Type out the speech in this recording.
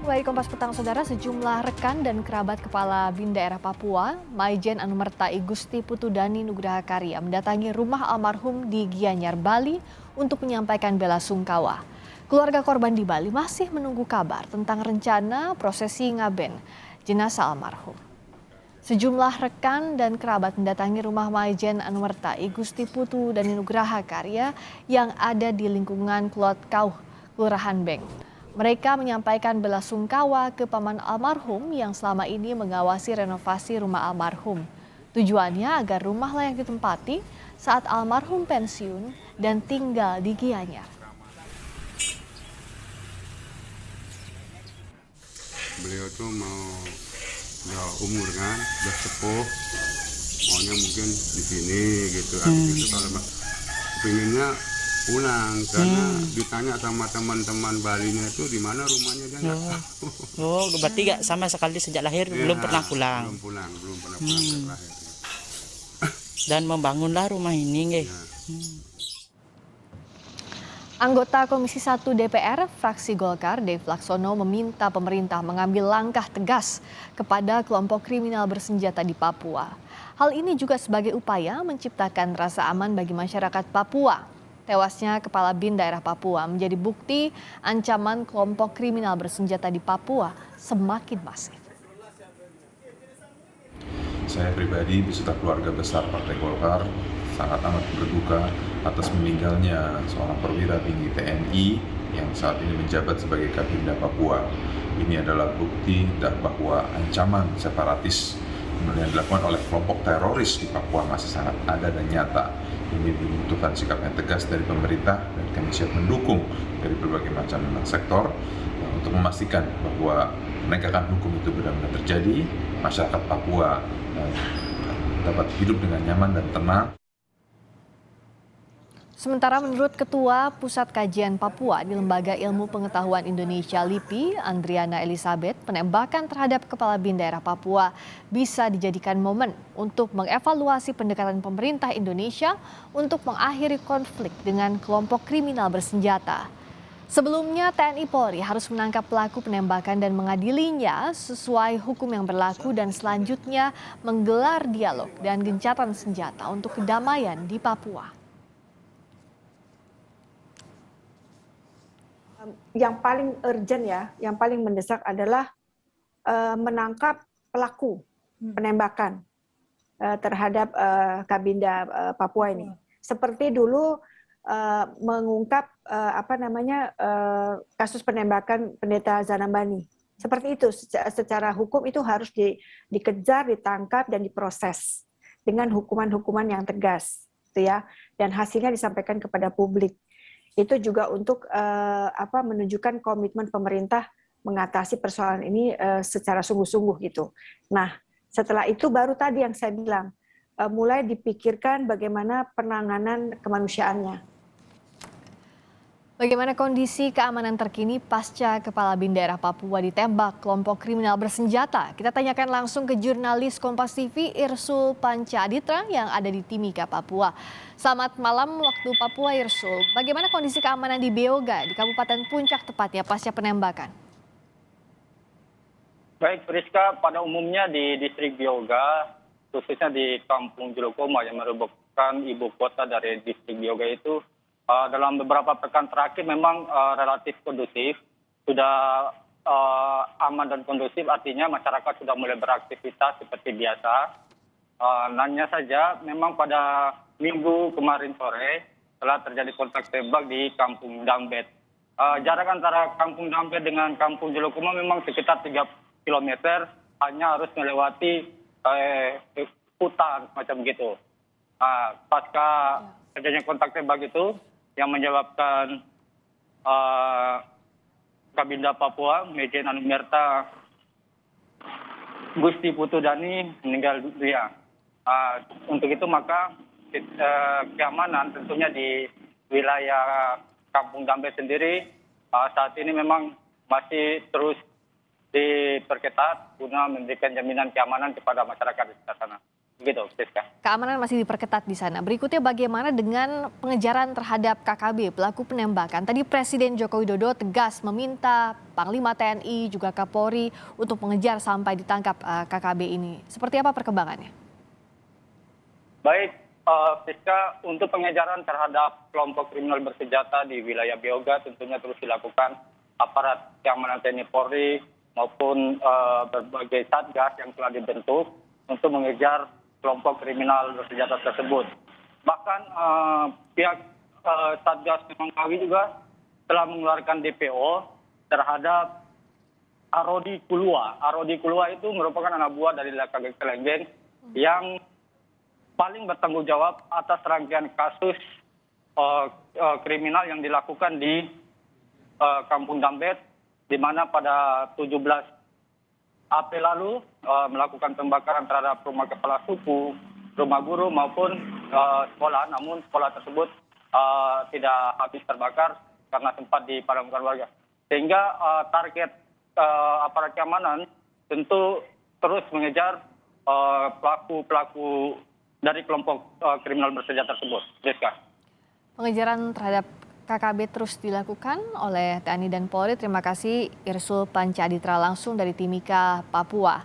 Baik, Kompas Petang Saudara, sejumlah rekan dan kerabat Kepala BIN Daerah Papua, Maijen Anumerta I Gusti Putudani Nugraha Karya mendatangi rumah almarhum di Gianyar, Bali untuk menyampaikan bela sungkawa. Keluarga korban di Bali masih menunggu kabar tentang rencana prosesi ngaben jenazah almarhum. Sejumlah rekan dan kerabat mendatangi rumah Maijen Anumerta I Gusti Putudani Nugraha Karya yang ada di lingkungan Klot Kauh, Kelurahan Beng. Mereka menyampaikan bela sungkawa ke paman almarhum yang selama ini mengawasi renovasi rumah almarhum. Tujuannya agar rumah layak ditempati saat almarhum pensiun dan tinggal di Gianyar. Beliau tuh udah umur kan, udah sepuh, maunya mungkin di sini gitu. Gitu kalau pinginnya pulang karena ditanya sama teman-teman Balinya itu di mana rumahnya dia nggak tahu. Oh, berarti nggak sama sekali sejak lahir belum pernah pulang. Belum pernah pulang sejak lahir. Dan membangunlah rumah ini, nggih. Anggota Komisi 1 DPR fraksi Golkar, Dev Laksono, meminta pemerintah mengambil langkah tegas kepada kelompok kriminal bersenjata di Papua. Hal ini juga sebagai upaya menciptakan rasa aman bagi masyarakat Papua. Tewasnya Kepala BIN Daerah Papua menjadi bukti ancaman kelompok kriminal bersenjata di Papua semakin masif. Saya pribadi beserta keluarga besar Partai Golkar sangat amat berduka atas meninggalnya seorang perwira tinggi TNI yang saat ini menjabat sebagai Kabinda Papua. Ini adalah bukti bahwa ancaman separatis yang dilakukan oleh kelompok teroris di Papua masih sangat ada dan nyata. Ini dibutuhkan sikap yang tegas dari pemerintah dan kami siap mendukung dari berbagai macam sektor untuk memastikan bahwa penegakan hukum itu benar-benar terjadi, masyarakat Papua dapat hidup dengan nyaman dan tenang. Sementara menurut Ketua Pusat Kajian Papua di Lembaga Ilmu Pengetahuan Indonesia LIPI, Andriana Elizabeth, penembakan terhadap Kepala BIN Daerah Papua bisa dijadikan momen untuk mengevaluasi pendekatan pemerintah Indonesia untuk mengakhiri konflik dengan kelompok kriminal bersenjata. Sebelumnya TNI Polri harus menangkap pelaku penembakan dan mengadilinya sesuai hukum yang berlaku dan selanjutnya menggelar dialog dan gencatan senjata untuk kedamaian di Papua. Yang paling urgent yang paling mendesak adalah menangkap pelaku penembakan terhadap Kabinda Papua ini. Seperti dulu mengungkap kasus penembakan Pendeta Zanambani. Seperti itu, secara hukum itu harus dikejar, ditangkap dan diproses dengan hukuman-hukuman yang tegas, gitu ya. Dan hasilnya disampaikan kepada publik. Itu juga untuk menunjukkan komitmen pemerintah mengatasi persoalan ini secara sungguh-sungguh gitu. Nah, setelah itu baru tadi yang saya bilang, mulai dipikirkan bagaimana penanganan kemanusiaannya. Bagaimana kondisi keamanan terkini pasca Kepala BIN Daerah Papua ditembak kelompok kriminal bersenjata? Kita tanyakan langsung ke jurnalis Kompas TV Irsul Panca Aditra yang ada di Timika, Papua. Selamat malam waktu Papua, Irsul. Bagaimana kondisi keamanan di Beoga, di Kabupaten Puncak tepatnya pasca penembakan? Baik, Priska, pada umumnya di distrik Beoga, khususnya di Kampung Julokoma yang merupakan ibu kota dari distrik Beoga itu, dalam beberapa pekan terakhir memang relatif kondusif, sudah aman dan kondusif, artinya masyarakat sudah mulai beraktivitas seperti biasa. Hanya saja memang pada minggu kemarin sore telah terjadi kontak tembak di Kampung Dambet. Jarak antara Kampung Dambet dengan Kampung Julokoma memang sekitar 3 km, hanya harus melewati hutan macam gitu. Pasca terjadinya kontak tembak itu, yang menyebabkan Kabinda Papua, Maijen Anumerta Gusti Putudani meninggal dunia. Untuk itu maka keamanan tentunya di wilayah Kampung Dambe sendiri saat ini memang masih terus diperketat guna memberikan jaminan keamanan kepada masyarakat di sekitar sana. Begitu, Siska. Keamanan masih diperketat di sana. Berikutnya bagaimana dengan pengejaran terhadap KKB, pelaku penembakan? Tadi Presiden Joko Widodo tegas meminta Panglima TNI juga Kapolri untuk mengejar sampai ditangkap KKB ini. Seperti apa perkembangannya? Baik, Siska, untuk pengejaran terhadap kelompok kriminal bersenjata di wilayah Beoga tentunya terus dilakukan aparat keamanan TNI Polri maupun berbagai satgas yang telah dibentuk untuk mengejar kelompok kriminal bersenjata tersebut. Bahkan pihak Satgas Memangkawi juga telah mengeluarkan DPO terhadap Arodi Kulua. Arodi Kulua itu merupakan anak buah dari LKG Kelenggeng yang paling bertanggung jawab atas rangkaian kasus kriminal yang dilakukan di Kampung Dambet, di mana pada 17 April lalu melakukan pembakaran terhadap rumah kepala suku, rumah guru maupun sekolah. Namun sekolah tersebut tidak habis terbakar karena sempat dipadamkan warga. Sehingga target aparat keamanan tentu terus mengejar pelaku-pelaku dari kelompok kriminal bersenjata tersebut. Rizka. Pengejaran terhadap KKB terus dilakukan oleh TNI dan Polri. Terima kasih Irsul Panca Aditra langsung dari Timika, Papua.